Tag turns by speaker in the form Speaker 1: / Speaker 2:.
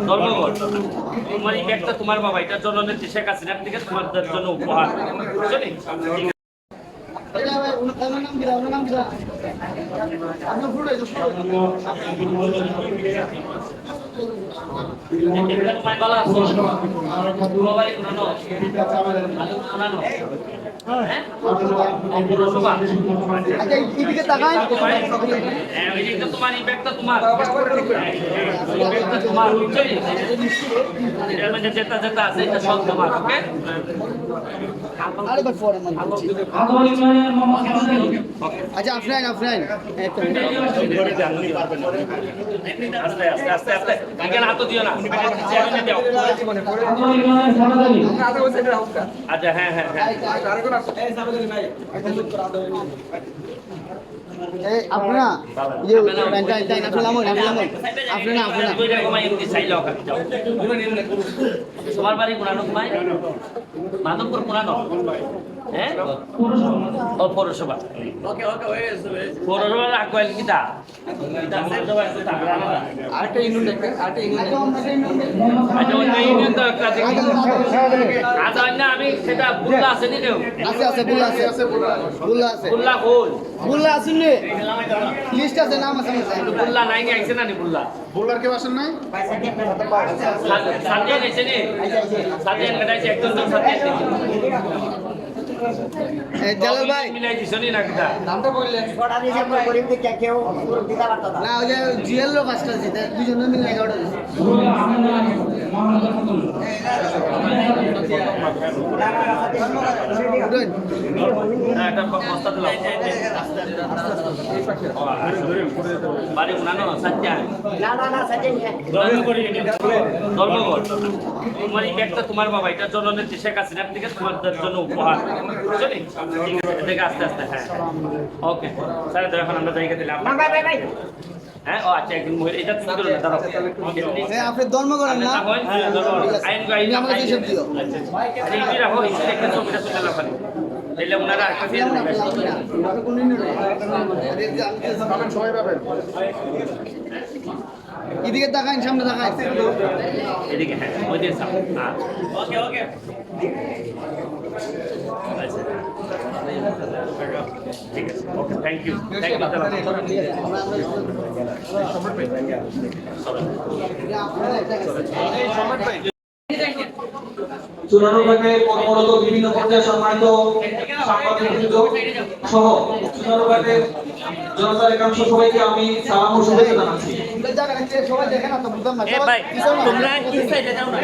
Speaker 1: ধর্মঘট তোমার এই ব্যাগটা তোমার বাবা, এটার জন্য শেখ হাসিনার থেকে তোমাদের জন্য উপহার, বুঝলি? তোমার এই ব্যাগটা তোমার যেটা যেটা আছে এটা সব তোমার। ওকে,
Speaker 2: আচ্ছা আফরান আফরান
Speaker 1: আস্তে আস্তে আস্তে আস্তে এখানে হাত দিও না, আচ্ছা হ্যাঁ হ্যাঁ হ্যাঁ
Speaker 2: আপনারা যে
Speaker 1: তোমার বাড়ি পুরানো তোমায় মাধবপুর পুরানো, হ্যাঁ ও পৌরসভা, পৌরসভার আকোয়াল কিতা
Speaker 2: আরেকটা ইউনিয়ন দেখবেন, আরেকটা
Speaker 1: ইউনিয়ন তো একটা আচ্ছা না আমি সেটা বুল্লা আছে নি কেউ
Speaker 2: আছে আছে বুল্লা আছে বুল্লা আছে
Speaker 1: বুল্লা কোল
Speaker 2: বুল্লা আছে নে লিস্ট আছে নাম আছে
Speaker 1: বুল্লা নাই নি আইছে না নি বুল্লা
Speaker 3: বুল্লার কেউ আসেন নাই?
Speaker 1: সাজিয়ে নিছে নি সাজিয়ে কাটাইছে একজন তো সাজিয়ে
Speaker 2: জালাল ভাই
Speaker 1: মিলাই দিছ নি না কিতা
Speaker 2: নামটা বললেন ছড়া দিয়েছে আমরা গরিব দিকে কেউ দিতে পারতো না ওই যে জিএল লোক আসছে দুজনে মিলে এগারোটা
Speaker 1: একটা বস্তা দিলাম বাড়ি উনানো সাজ্জা
Speaker 2: না সাজেন
Speaker 1: ধর্মঘট তোমার এই ব্যাগটা তোমার বাবা, এটার জন্য শেখ হাসিনার থেকে তোমাদের জন্য উপহার, বুঝলি? এদিকে আস্তে আস্তে হ্যাঁ ওকে স্যার এখন আমরা জায়গা দিলাম হ্যাঁ ও আচ্ছা একদিন মহিলা এটা সুন্দর না দাঁড়াও
Speaker 2: আপনি ধর্ম করেন না
Speaker 1: আইন আইন
Speaker 2: আমাকে হিসাব দিও
Speaker 1: আরে এই রাখো এই একটা ছবিটা তুলে না পারি তাহলে ওনারা একটা ফেল
Speaker 3: পাবেন, সবাই পাবেন।
Speaker 2: এদিকে তাকান সামনে তাকান
Speaker 1: এদিকে হ্যাঁ ওই দিকে সাপ হ্যাঁ ওকে ওকে আচ্ছা ঠিক আছে ওকে থ্যাংক ইউ
Speaker 4: চুনারুঘাটে কর্মরত বিভিন্ন পর্যায়ে সম্মানিত সাংবাদিকবৃন্দ সহ চুনারুঘাটের জনতার একাংশ সবাইকে আমি সালাম ও শুভেচ্ছা জানাচ্ছি।
Speaker 2: সবাই দেখেন না তো বুঝলাম না
Speaker 1: ভাই তোমরা কি সাইডে যাও না